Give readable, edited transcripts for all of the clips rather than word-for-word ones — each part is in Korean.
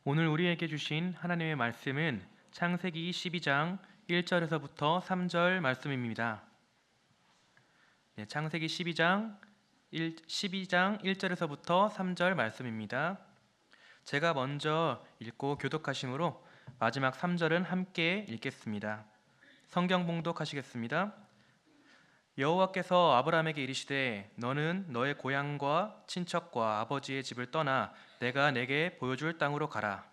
오늘 우리에게 주신 하나님의 말씀은 창세기 12장 1절에서부터 3절 말씀입니다. 창세기 12장 1절에서부터 3절 말씀입니다. 제가 먼저 읽고 교독하심으로 마지막 3절은 함께 읽겠습니다. 성경 봉독하시겠습니다. 여호와께서 아브라함에게 이르시되 너는 너의 고향과 친척과 아버지의 집을 떠나 내가 내게 보여줄 땅으로 가라.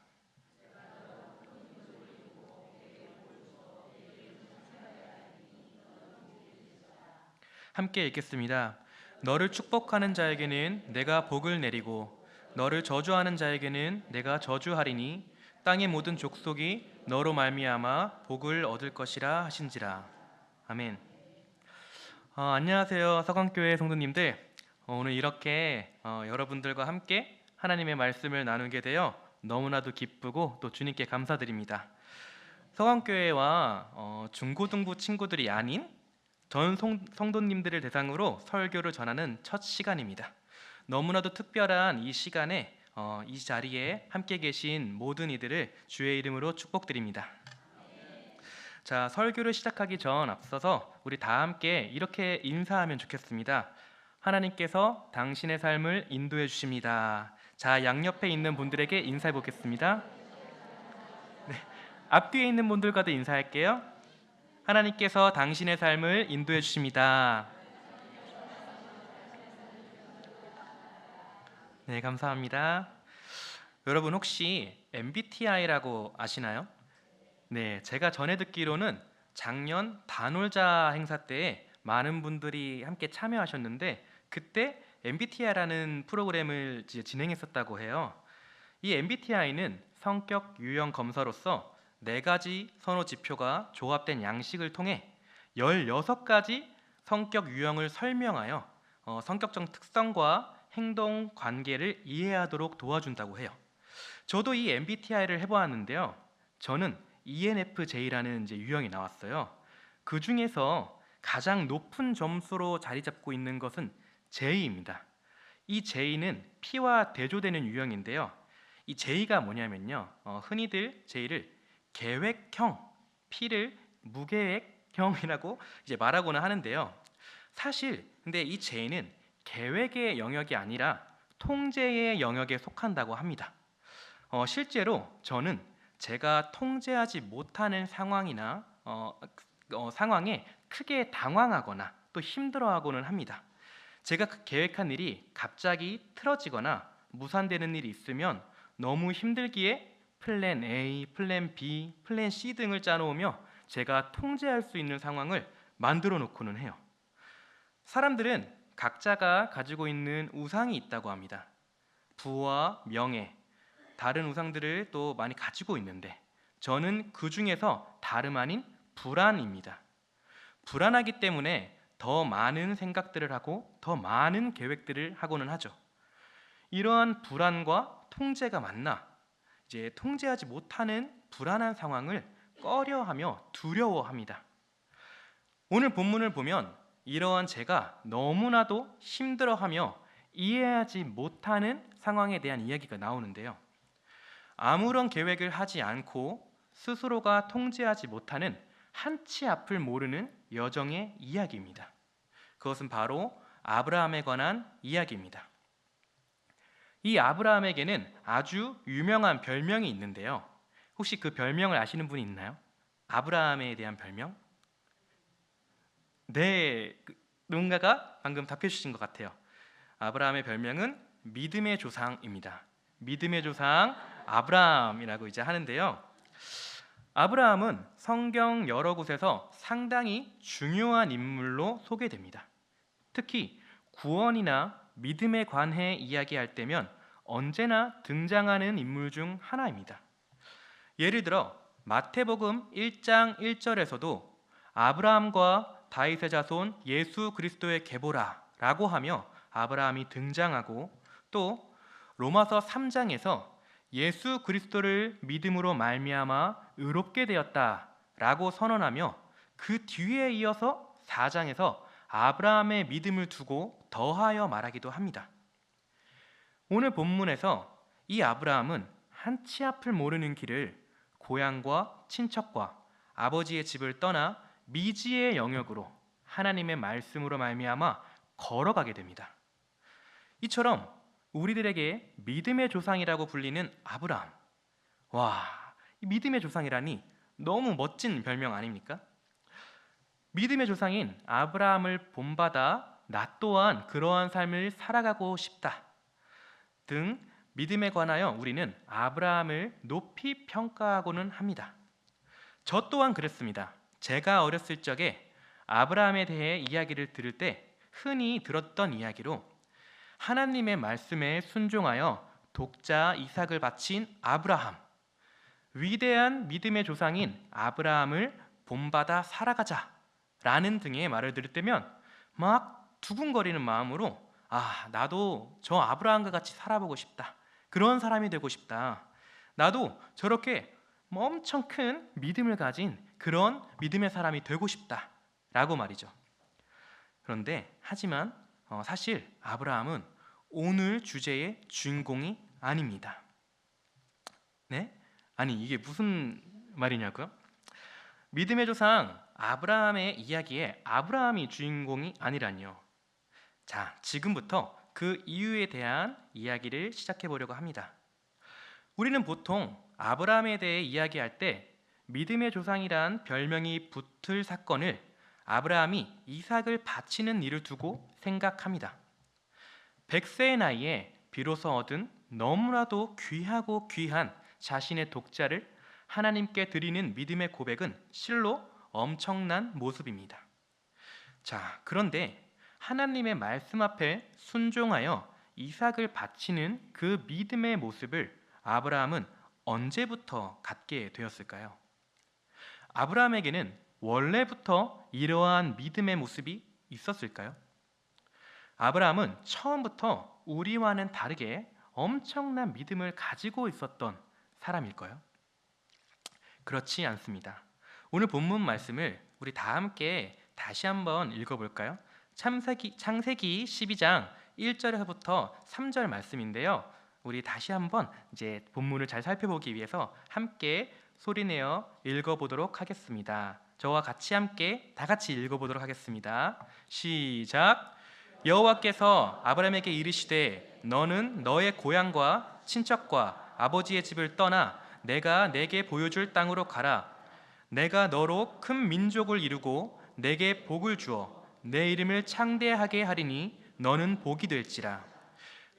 함께 읽겠습니다. 너를 축복하는 자에게는 내가 복을 내리고 너를 저주하는 자에게는 내가 저주하리니 땅의 모든 족속이 너로 말미암아 복을 얻을 것이라 하신지라. 아멘. 안녕하세요, 서강교회 성도님들. 오늘 이렇게 여러분들과 함께 하나님의 말씀을 나누게 되어 너무나도 기쁘고 또 주님께 감사드립니다. 서강교회와 중고등부 친구들이 아닌 전 성도님들을 대상으로 설교를 전하는 첫 시간입니다. 너무나도 특별한 이 시간에 이 자리에 함께 계신 모든 이들을 주의 이름으로 축복드립니다. 자, 설교를 시작하기 전 앞서서 우리 다 함께 이렇게 인사하면 좋겠습니다. 하나님께서 당신의 삶을 인도해 주십니다. 자, 양옆에 있는 분들에게 인사해 보겠습니다. 네, 앞뒤에 있는 분들과도 인사할게요. 하나님께서 당신의 삶을 인도해 주십니다. 네, 감사합니다. 여러분 혹시 MBTI라고 아시나요? 네, 제가 전에 듣기로는 작년 단월자 행사 때에 많은 분들이 함께 참여하셨는데 그때 MBTI라는 프로그램을 진행했었다고 해요. 이 MBTI는 성격 유형 검사로서 4가지 선호 지표가 조합된 양식을 통해 16가지 성격 유형을 설명하여 성격적 특성과 행동 관계를 이해하도록 도와준다고 해요. 저도 이 MBTI를 해보았는데요. 저는 ENFJ라는 유형이 나왔어요. 그 중에서 가장 높은 점수로 자리 잡고 있는 것은 J입니다. 이 J는 P와 대조되는 유형인데요. 이 J가 뭐냐면요. 흔히들 J를 계획형, P를 무계획형이라고 말하고는 하는데요. 사실 근데 이 J는 계획의 영역이 아니라 통제의 영역에 속한다고 합니다. 실제로 저는 제가 통제하지 못하는 상황이나 상황에 크게 당황하거나 또 힘들어하고는 합니다. 제가 계획한 일이 갑자기 틀어지거나 무산되는 일이 있으면 너무 힘들기에 플랜 A, 플랜 B, 플랜 C 등을 짜놓으며 제가 통제할 수 있는 상황을 만들어 놓고는 해요. 사람들은 각자가 가지고 있는 우상이 있다고 합니다. 부와 명예, 다른 우상들을 또 많이 가지고 있는데 저는 그 중에서 다름 아닌 불안입니다. 불안하기 때문에 더 많은 생각들을 하고 더 많은 계획들을 하고는 하죠. 이러한 불안과 통제가 만나 통제하지 못하는 불안한 상황을 꺼려하며 두려워합니다. 오늘 본문을 보면 이러한 제가 너무나도 힘들어하며 이해하지 못하는 상황에 대한 이야기가 나오는데요. 아무런 계획을 하지 않고 스스로가 통제하지 못하는 한치 앞을 모르는 여정의 이야기입니다. 그것은 바로 아브라함에 관한 이야기입니다. 이 아브라함에게는 아주 유명한 별명이 있는데요. 혹시 그 별명을 아시는 분이 있나요? 아브라함에 대한 별명? 네, 누군가가 방금 답해 주신 것 같아요. 아브라함의 별명은 믿음의 조상입니다. 믿음의 조상 아브라함이라고 하는데요. 아브라함은 성경 여러 곳에서 상당히 중요한 인물로 소개됩니다. 특히 구원이나 믿음에 관해 이야기할 때면 언제나 등장하는 인물 중 하나입니다. 예를 들어 마태복음 1장 1절에서도 아브라함과 다윗의 자손 예수 그리스도의 계보라 라고 하며 아브라함이 등장하고 또 로마서 3장에서 예수 그리스도를 믿음으로 말미암아 의롭게 되었다 라고 선언하며 그 뒤에 이어서 4장에서 아브라함의 믿음을 두고 더하여 말하기도 합니다. 오늘 본문에서 이 아브라함은 한치 앞을 모르는 길을 고향과 친척과 아버지의 집을 떠나 미지의 영역으로 하나님의 말씀으로 말미암아 걸어가게 됩니다. 이처럼 우리들에게 믿음의 조상이라고 불리는 아브라함. 와, 이 믿음의 조상이라니 너무 멋진 별명 아닙니까? 믿음의 조상인 아브라함을 본받아 나 또한 그러한 삶을 살아가고 싶다 등 믿음에 관하여 우리는 아브라함을 높이 평가하고는 합니다. 저 또한 그랬습니다. 제가 어렸을 적에 아브라함에 대해 이야기를 들을 때 흔히 들었던 이야기로 하나님의 말씀에 순종하여 독자 이삭을 바친 아브라함, 위대한 믿음의 조상인 아브라함을 본받아 살아가자 라는 등의 말을 들을 때면 막 두근거리는 마음으로 나도 저 아브라함과 같이 살아보고 싶다. 그런 사람이 되고 싶다. 나도 저렇게 엄청 큰 믿음을 가진 그런 믿음의 사람이 되고 싶다 라고 말이죠. 그런데 하지만 사실 아브라함은 오늘 주제의 주인공이 아닙니다. 네? 아니 이게 무슨 말이냐고요? 믿음의 조상 아브라함의 이야기에 아브라함이 주인공이 아니라니요. 자, 지금부터 그 이유에 대한 이야기를 시작해 보려고 합니다. 우리는 보통 아브라함에 대해 이야기할 때 믿음의 조상이란 별명이 붙을 사건을 아브라함이 이삭을 바치는 일을 두고 생각합니다. 100세의 나이에 비로소 얻은 너무나도 귀하고 귀한 자신의 독자를 하나님께 드리는 믿음의 고백은 실로 엄청난 모습입니다. 자, 그런데 하나님의 말씀 앞에 순종하여 이삭을 바치는 그 믿음의 모습을 아브라함은 언제부터 갖게 되었을까요? 아브라함에게는 원래부터 이러한 믿음의 모습이 있었을까요? 아브라함은 처음부터 우리와는 다르게 엄청난 믿음을 가지고 있었던 사람일까요? 그렇지 않습니다. 오늘 본문 말씀을 우리 다 함께 다시 한번 읽어볼까요? 창세기 12장 1절에서부터 3절 말씀인데요. 우리 다시 한번 이제 본문을 잘 살펴보기 위해서 함께 소리내어 읽어보도록 하겠습니다. 저와 같이 함께 다 같이 읽어보도록 하겠습니다. 시작. 여호와께서 아브라함에게 이르시되 너는 너의 고향과 친척과 아버지의 집을 떠나 내가 내게 보여줄 땅으로 가라. 내가 너로 큰 민족을 이루고 내게 복을 주어 내 이름을 창대하게 하리니 너는 복이 될지라.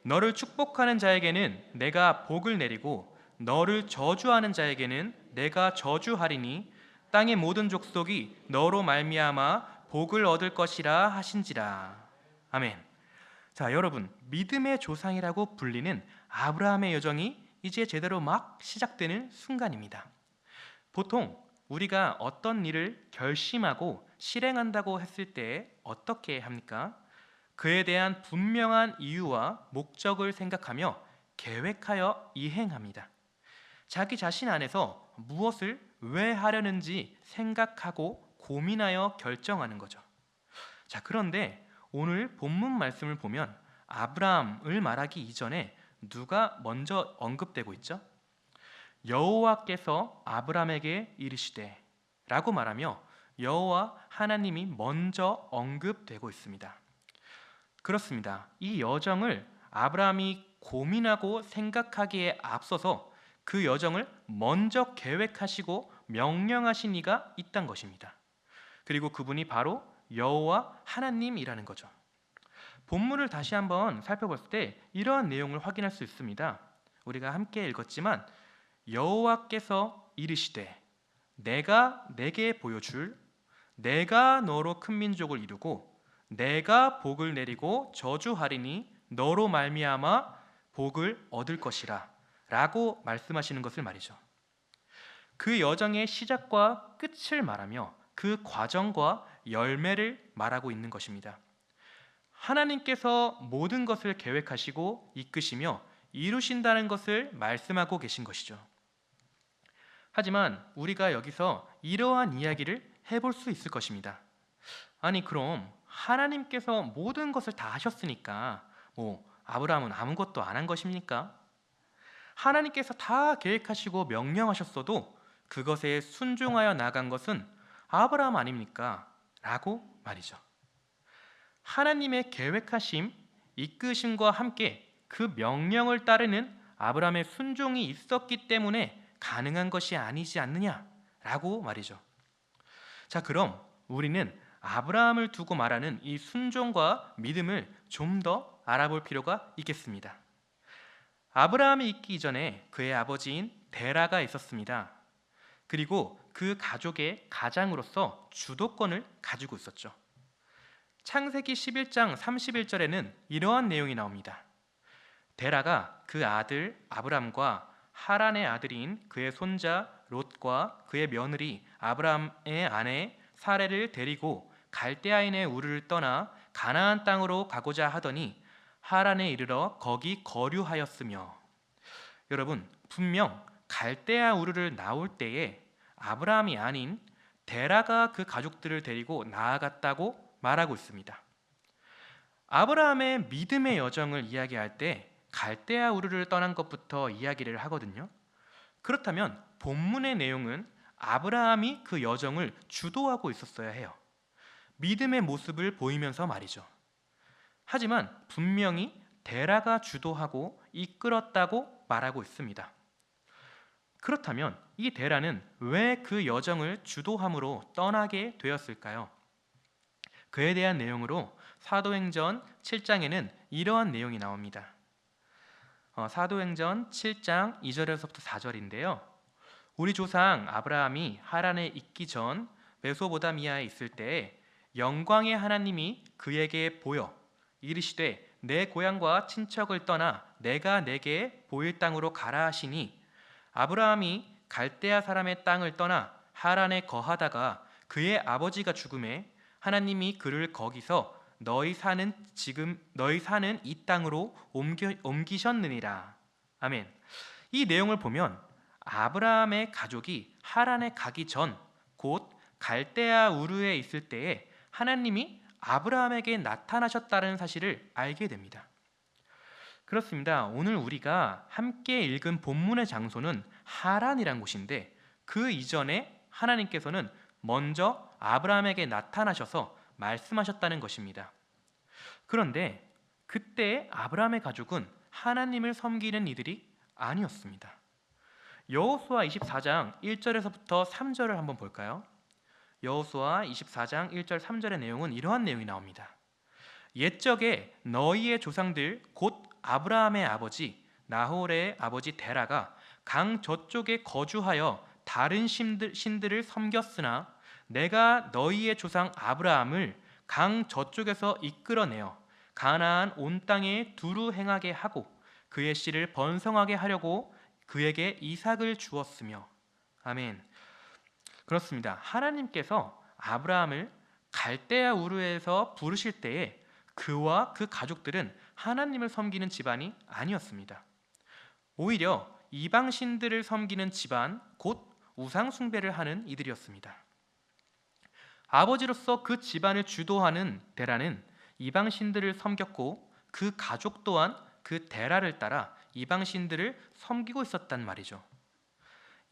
너를 축복하는 자에게는 내가 복을 내리고 너를 저주하는 자에게는 내가 저주하리니 땅의 모든 족속이 너로 말미암아 복을 얻을 것이라 하신지라. 아멘. 자, 여러분, 믿음의 조상이라고 불리는 아브라함의 여정이 이제 제대로 막 시작되는 순간입니다. 보통 우리가 어떤 일을 결심하고 실행한다고 했을 때 어떻게 합니까? 그에 대한 분명한 이유와 목적을 생각하며 계획하여 이행합니다. 자기 자신 안에서 무엇을 왜 하려는지 생각하고 고민하여 결정하는 거죠. 자, 그런데 오늘 본문 말씀을 보면 아브라함을 말하기 이전에 누가 먼저 언급되고 있죠? 여호와께서 아브라함에게 이르시되 라고 말하며 여호와 하나님이 먼저 언급되고 있습니다. 그렇습니다. 이 여정을 아브라함이 고민하고 생각하기에 앞서서 그 여정을 먼저 계획하시고 명령하신 이가 있다는 것입니다. 그리고 그분이 바로 여호와 하나님이라는 거죠. 본문을 다시 한번 살펴봤을 때 이러한 내용을 확인할 수 있습니다. 우리가 함께 읽었지만 여호와께서 이르시되 내가 내게 보여줄 내가 너로 큰 민족을 이루고 내가 복을 내리고 저주하리니 너로 말미암아 복을 얻을 것이라 라고 말씀하시는 것을 말이죠. 그 여정의 시작과 끝을 말하며 그 과정과 열매를 말하고 있는 것입니다. 하나님께서 모든 것을 계획하시고 이끄시며 이루신다는 것을 말씀하고 계신 것이죠. 하지만 우리가 여기서 이러한 이야기를 해볼 수 있을 것입니다. 아니 그럼 하나님께서 모든 것을 다 하셨으니까 아브라함은 아무것도 안 한 것입니까? 하나님께서 다 계획하시고 명령하셨어도 그것에 순종하여 나간 것은 아브라함 아닙니까? 라고 말이죠. 하나님의 계획하심, 이끄심과 함께 그 명령을 따르는 아브라함의 순종이 있었기 때문에 가능한 것이 아니지 않느냐라고 말이죠. 자, 그럼 우리는 아브라함을 두고 말하는 이 순종과 믿음을 좀 더 알아볼 필요가 있겠습니다. 아브라함이 있기 이전에 그의 아버지인 데라가 있었습니다. 그리고 그 가족의 가장으로서 주도권을 가지고 있었죠. 창세기 11장 31절에는 이러한 내용이 나옵니다. 데라가 그 아들 아브람과 하란의 아들인 그의 손자 롯과 그의 며느리 아브람의 아내 사레를 데리고 갈대아인의 우르를 떠나 가나안 땅으로 가고자 하더니 하란에 이르러 거기 거류하였으며. 여러분, 분명 갈대아 우르를 나올 때에 아브라함이 아닌 데라가 그 가족들을 데리고 나아갔다고 말하고 있습니다. 아브라함의 믿음의 여정을 이야기할 때 갈대아 우르를 떠난 것부터 이야기를 하거든요. 그렇다면 본문의 내용은 아브라함이 그 여정을 주도하고 있었어야 해요. 믿음의 모습을 보이면서 말이죠. 하지만 분명히 데라가 주도하고 이끌었다고 말하고 있습니다. 그렇다면 이 데라는 왜 그 여정을 주도함으로 떠나게 되었을까요? 그에 대한 내용으로 사도행전 7장에는 이러한 내용이 나옵니다. 사도행전 7장 2절에서부터 4절인데요. 우리 조상 아브라함이 하란에 있기 전 메소보다미아에 있을 때에 영광의 하나님이 그에게 보여 이르시되 내 고향과 친척을 떠나 내가 내게 보일 땅으로 가라 하시니 아브라함이 갈대아 사람의 땅을 떠나 하란에 거하다가 그의 아버지가 죽음에 하나님이 그를 거기서 너희 사는 이 땅으로 옮기셨느니라. 아멘. 이 내용을 보면 아브라함의 가족이 하란에 가기 전 곧 갈대아 우르에 있을 때에 하나님이 아브라함에게 나타나셨다는 사실을 알게 됩니다. 그렇습니다. 오늘 우리가 함께 읽은 본문의 장소는 하란이란 곳인데 그 이전에 하나님께서는 먼저 아브라함에게 나타나셔서 말씀하셨다는 것입니다. 그런데 그때 아브라함의 가족은 하나님을 섬기는 이들이 아니었습니다. 여호수아 24장 1절에서부터 3절을 한번 볼까요? 여호수아 24장 1절 3절의 내용은 이러한 내용이 나옵니다. 옛적에 너희의 조상들 곧 아브라함의 아버지 나홀의 아버지 데라가 강 저쪽에 거주하여 다른 신들을 섬겼으나 내가 너희의 조상 아브라함을 강 저쪽에서 이끌어내어 가나안 온 땅에 두루 행하게 하고 그의 씨를 번성하게 하려고 그에게 이삭을 주었으며. 아멘. 그렇습니다. 하나님께서 아브라함을 갈대아 우르에서 부르실 때에 그와 그 가족들은 하나님을 섬기는 집안이 아니었습니다. 오히려 이방 신들을 섬기는 집안, 곧 우상 숭배를 하는 이들이었습니다. 아버지로서 그 집안을 주도하는 데라는 이방 신들을 섬겼고 그 가족 또한 그 데라를 따라 이방 신들을 섬기고 있었단 말이죠.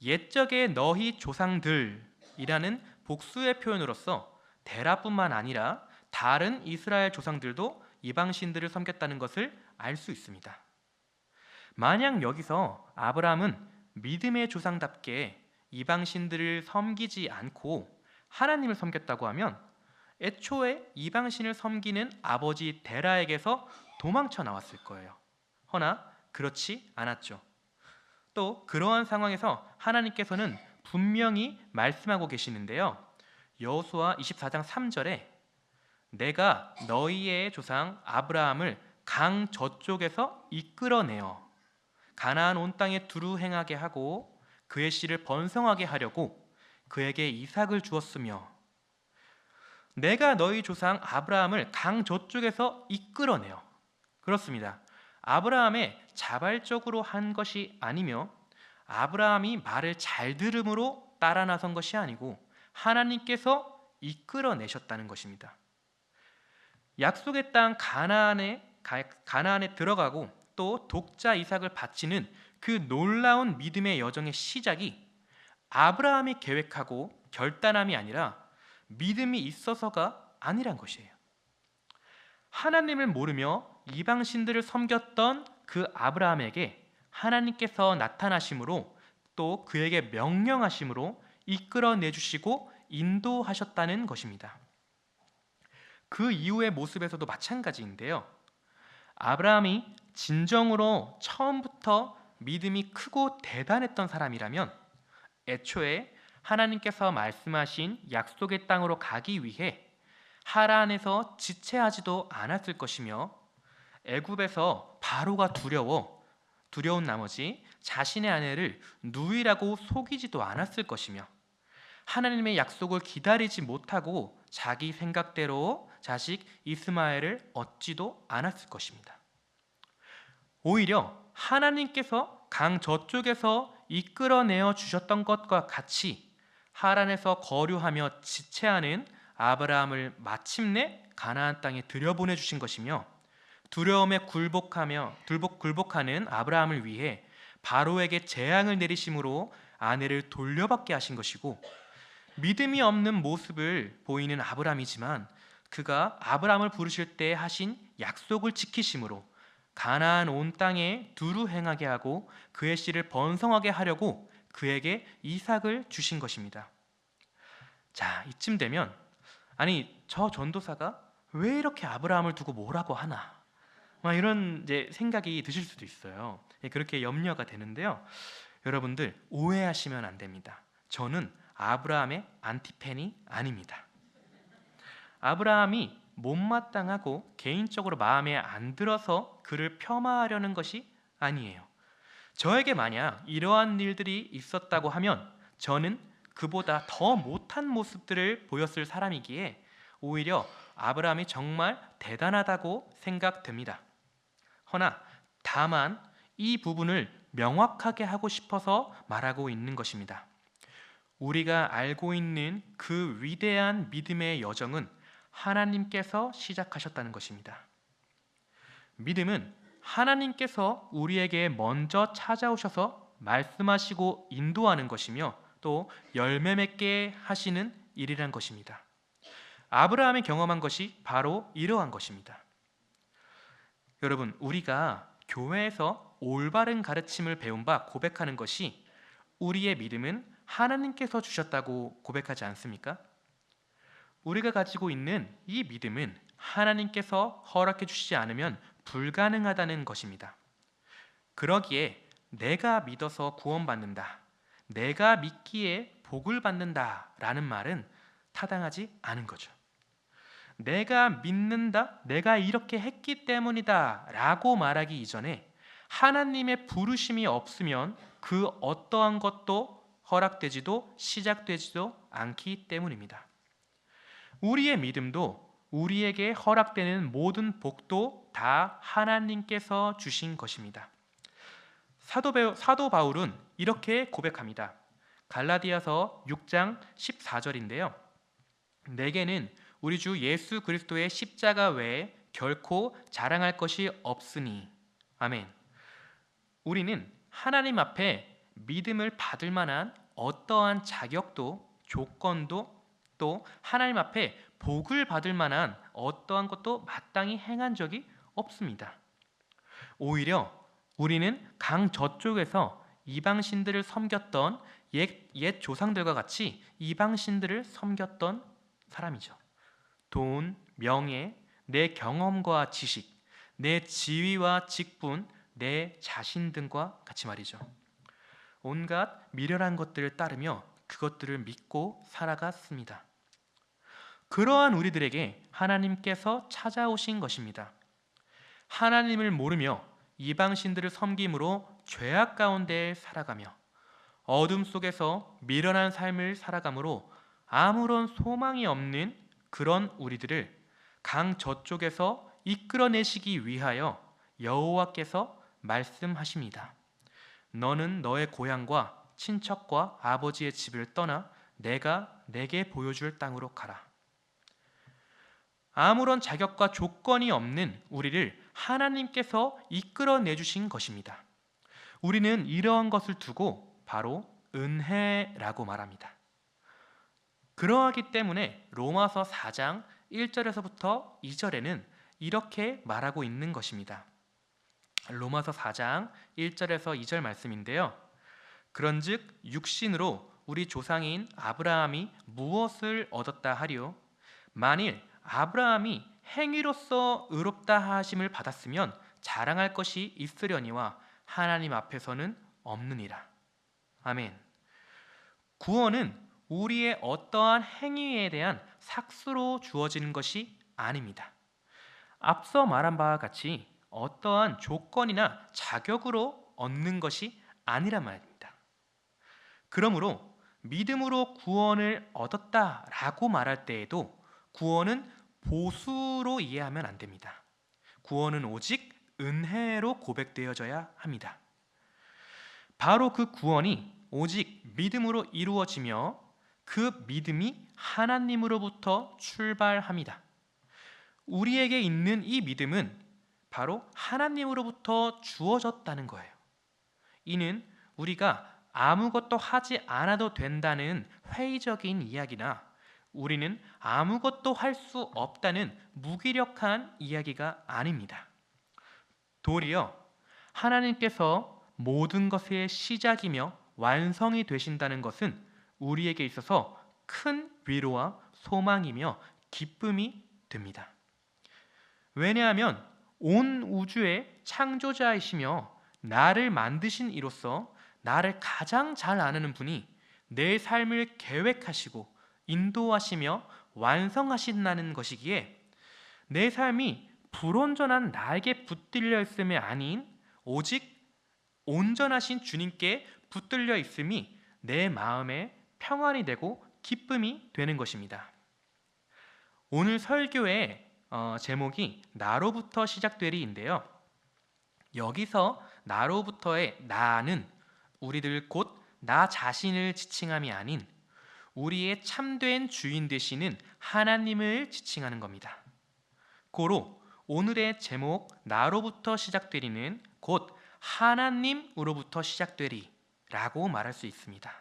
옛적에 너희 조상들이라는 복수의 표현으로서 데라뿐만 아니라 다른 이스라엘 조상들도 이방 신들을 섬겼다는 것을 알 수 있습니다. 만약 여기서 아브라함은 믿음의 조상답게 이방 신들을 섬기지 않고 하나님을 섬겼다고 하면 애초에 이방 신을 섬기는 아버지 데라에게서 도망쳐 나왔을 거예요. 허나 그렇지 않았죠. 또 그러한 상황에서 하나님께서는 분명히 말씀하고 계시는데요. 여호수아 24장 3절에 내가 너희의 조상 아브라함을 강 저쪽에서 이끌어내어 가나안 온 땅에 두루 행하게 하고 그의 씨를 번성하게 하려고 그에게 이삭을 주었으며. 내가 너희 조상 아브라함을 강 저쪽에서 이끌어내어. 그렇습니다. 아브라함의 자발적으로 한 것이 아니며 아브라함이 말을 잘 들음으로 따라 나선 것이 아니고 하나님께서 이끌어내셨다는 것입니다. 약속의 땅 가나안에 들어가고 또 독자 이삭을 바치는 그 놀라운 믿음의 여정의 시작이 아브라함이 계획하고 결단함이 아니라 믿음이 있어서가 아니란 것이에요. 하나님을 모르며 이방신들을 섬겼던 그 아브라함에게 하나님께서 나타나심으로 또 그에게 명령하심으로 이끌어내 주시고 인도하셨다는 것입니다. 그 이후의 모습에서도 마찬가지인데요. 아브라함이 진정으로 처음부터 믿음이 크고 대단했던 사람이라면 애초에 하나님께서 말씀하신 약속의 땅으로 가기 위해 하란에서 지체하지도 않았을 것이며 애굽에서 바로가 두려운 나머지 자신의 아내를 누이라고 속이지도 않았을 것이며 하나님의 약속을 기다리지 못하고 자기 생각대로 자식 이스마엘을 얻지도 않았을 것입니다. 오히려 하나님께서 강 저쪽에서 이끌어내어 주셨던 것과 같이 하란에서 거류하며 지체하는 아브라함을 마침내 가나안 땅에 들여보내 주신 것이며 두려움에 굴복하는 아브라함을 위해 바로에게 재앙을 내리심으로 아내를 돌려받게 하신 것이고, 믿음이 없는 모습을 보이는 아브라함이지만 그가 아브라함을 부르실 때 하신 약속을 지키심으로 가나안 온 땅에 두루 행하게 하고 그의 씨를 번성하게 하려고 그에게 이삭을 주신 것입니다. 자, 이쯤 되면 아니 저 전도사가 왜 이렇게 아브라함을 두고 뭐라고 하나, 이런 이제 생각이 드실 수도 있어요. 그렇게 염려가 되는데요. 여러분들 오해하시면 안 됩니다. 저는 아브라함의 안티팬이 아닙니다. 아브라함이 못마땅하고 개인적으로 마음에 안 들어서 그를 폄하하려는 것이 아니에요. 저에게 만약 이러한 일들이 있었다고 하면 저는 그보다 더 못한 모습들을 보였을 사람이기에 오히려 아브라함이 정말 대단하다고 생각됩니다. 허나 다만 이 부분을 명확하게 하고 싶어서 말하고 있는 것입니다. 우리가 알고 있는 그 위대한 믿음의 여정은 하나님께서 시작하셨다는 것입니다. 믿음은 하나님께서 우리에게 먼저 찾아오셔서 말씀하시고 인도하는 것이며 또 열매 맺게 하시는 일이란 것입니다. 아브라함이 경험한 것이 바로 이러한 것입니다. 여러분, 우리가 교회에서 올바른 가르침을 배운 바 고백하는 것이 우리의 믿음은 하나님께서 주셨다고 고백하지 않습니까? 우리가 가지고 있는 이 믿음은 하나님께서 허락해 주시지 않으면 불가능하다는 것입니다. 그러기에 내가 믿어서 구원받는다, 내가 믿기에 복을 받는다 라는 말은 타당하지 않은 거죠. 내가 믿는다, 내가 이렇게 했기 때문이다 라고 말하기 이전에 하나님의 부르심이 없으면 그 어떠한 것도 허락되지도 시작되지도 않기 때문입니다. 우리의 믿음도 우리에게 허락되는 모든 복도 다 하나님께서 주신 것입니다. 사도 바울은 이렇게 고백합니다. 갈라디아서 6장 14절인데요. 내게는 우리 주 예수 그리스도의 십자가 외에 결코 자랑할 것이 없으니. 아멘. 우리는 하나님 앞에 믿음을 받을 만한 어떠한 자격도 조건도 또 하나님 앞에 복을 받을 만한 어떠한 것도 마땅히 행한 적이 없습니다. 오히려 우리는 강 저쪽에서 이방신들을 섬겼던 옛 조상들과 같이 이방신들을 섬겼던 사람이죠. 돈, 명예, 내 경험과 지식, 내 지위와 직분, 내 자신 등과 같이 말이죠. 온갖 미련한 것들을 따르며 그것들을 믿고 살아갔습니다. 그러한 우리들에게 하나님께서 찾아오신 것입니다. 하나님을 모르며 이방신들을 섬김으로 죄악 가운데 살아가며 어둠 속에서 미련한 삶을 살아감으로 아무런 소망이 없는 그런 우리들을 강 저쪽에서 이끌어내시기 위하여 여호와께서 말씀하십니다. 너는 너의 고향과 친척과 아버지의 집을 떠나 내가 내게 보여줄 땅으로 가라. 아무런 자격과 조건이 없는 우리를 하나님께서 이끌어내 주신 것입니다. 우리는 이러한 것을 두고 바로 은혜라고 말합니다. 그러하기 때문에 로마서 4장 1절에서부터 2절에는 이렇게 말하고 있는 것입니다. 로마서 4장 1절에서 2절 말씀인데요. 그런즉 육신으로 우리 조상인 아브라함이 무엇을 얻었다 하리요? 만일 아브라함이 행위로서 의롭다 하심을 받았으면 자랑할 것이 있으려니와 하나님 앞에서는 없느니라. 아멘. 구원은 우리의 어떠한 행위에 대한 삭수로 주어지는 것이 아닙니다. 앞서 말한 바와 같이 어떠한 조건이나 자격으로 얻는 것이 아니란 말입니다. 그러므로 믿음으로 구원을 얻었다라고 말할 때에도 구원은 보수로 이해하면 안 됩니다. 구원은 오직 은혜로 고백되어져야 합니다. 바로 그 구원이 오직 믿음으로 이루어지며 그 믿음이 하나님으로부터 출발합니다. 우리에게 있는 이 믿음은 바로 하나님으로부터 주어졌다는 거예요. 이는 우리가 아무것도 하지 않아도 된다는 회의적인 이야기나 우리는 아무것도 할 수 없다는 무기력한 이야기가 아닙니다. 도리어 하나님께서 모든 것의 시작이며 완성이 되신다는 것은 우리에게 있어서 큰 위로와 소망이며 기쁨이 됩니다. 왜냐하면 온 우주의 창조자이시며 나를 만드신 이로써 나를 가장 잘 아는 분이 내 삶을 계획하시고 인도하시며 완성하신다는 것이기에 내 삶이 불온전한 나에게 붙들려 있음이 아닌 오직 온전하신 주님께 붙들려 있음이 내 마음에 평안이 되고 기쁨이 되는 것입니다. 오늘 설교의 제목이 나로부터 시작되리인데요. 여기서 나로부터의 나는 우리들 곧 나 자신을 지칭함이 아닌 우리의 참된 주인 되시는 하나님을 지칭하는 겁니다. 고로 오늘의 제목 나로부터 시작되리는 곧 하나님으로부터 시작되리라고 말할 수 있습니다.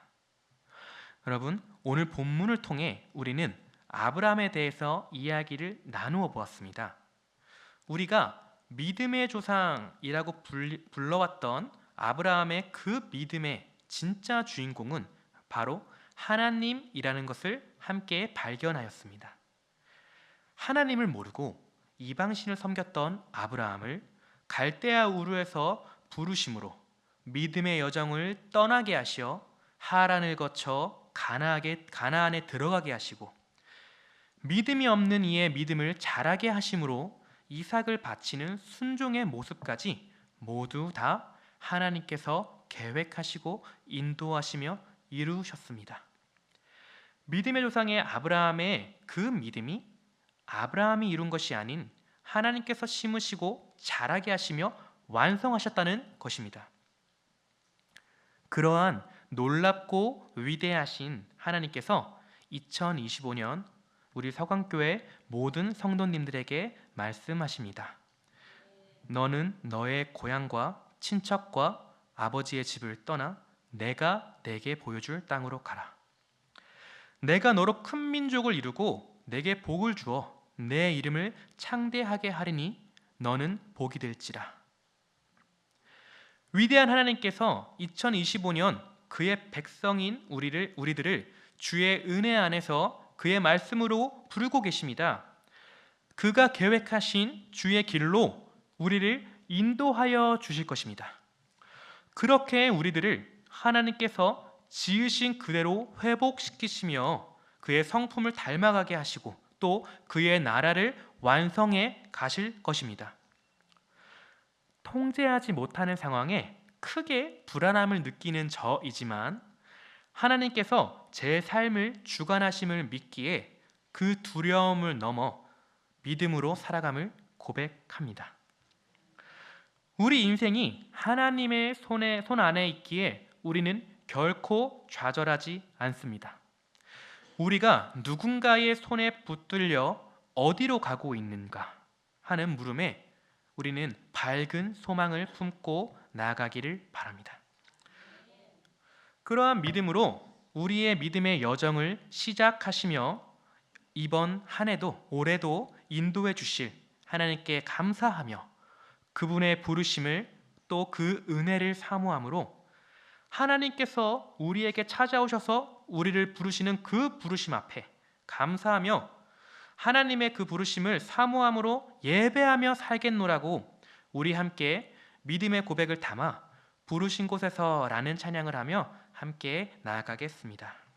여러분, 오늘 본문을 통해 우리는 아브라함에 대해서 이야기를 나누어 보았습니다. 우리가 믿음의 조상이라고 불러왔던 아브라함의 그 믿음의 진짜 주인공은 바로 하나님이라는 것을 함께 발견하였습니다. 하나님을 모르고 이방신을 섬겼던 아브라함을 갈대아 우르에서 부르심으로 믿음의 여정을 떠나게 하시어 하란을 거쳐 가나안에 들어가게 하시고 믿음이 없는 이의 믿음을 자라게 하심으로 이삭을 바치는 순종의 모습까지 모두 다 하나님께서 계획하시고 인도하시며 이루셨습니다. 믿음의 조상의 아브라함의 그 믿음이 아브라함이 이룬 것이 아닌 하나님께서 심으시고 자라게 하시며 완성하셨다는 것입니다. 그러한 놀랍고 위대하신 하나님께서 2025년 우리 서강교회 모든 성도님들에게 말씀하십니다. 너는 너의 고향과 친척과 아버지의 집을 떠나 내가 내게 보여줄 땅으로 가라. 내가 너로 큰 민족을 이루고 내게 복을 주어 내 이름을 창대하게 하리니 너는 복이 될지라. 위대한 하나님께서 2025년 그의 백성인 우리들을 주의 은혜 안에서 그의 말씀으로 부르고 계십니다. 그가 계획하신 주의 길로 우리를 인도하여 주실 것입니다. 그렇게 우리들을 하나님께서 지으신 그대로 회복시키시며 그의 성품을 닮아가게 하시고 또 그의 나라를 완성해 가실 것입니다. 통제하지 못하는 상황에 크게 불안함을 느끼는 저이지만 하나님께서 제 삶을 주관하심을 믿기에 그 두려움을 넘어 믿음으로 살아감을 고백합니다. 우리 인생이 하나님의 손 안에 있기에 우리는 결코 좌절하지 않습니다. 우리가 누군가의 손에 붙들려 어디로 가고 있는가 하는 물음에 우리는 밝은 소망을 품고 나아가기를 바랍니다. 그러한 믿음으로 우리의 믿음의 여정을 시작하시며 이번 한 해도 올해도 인도해 주실 하나님께 감사하며 그분의 부르심을 또 그 은혜를 사모함으로 하나님께서 우리에게 찾아오셔서 우리를 부르시는 그 부르심 앞에 감사하며 하나님의 그 부르심을 사모함으로 예배하며 살겠노라고 우리 함께 믿음의 고백을 담아 부르신 곳에서라는 찬양을 하며 함께 나아가겠습니다.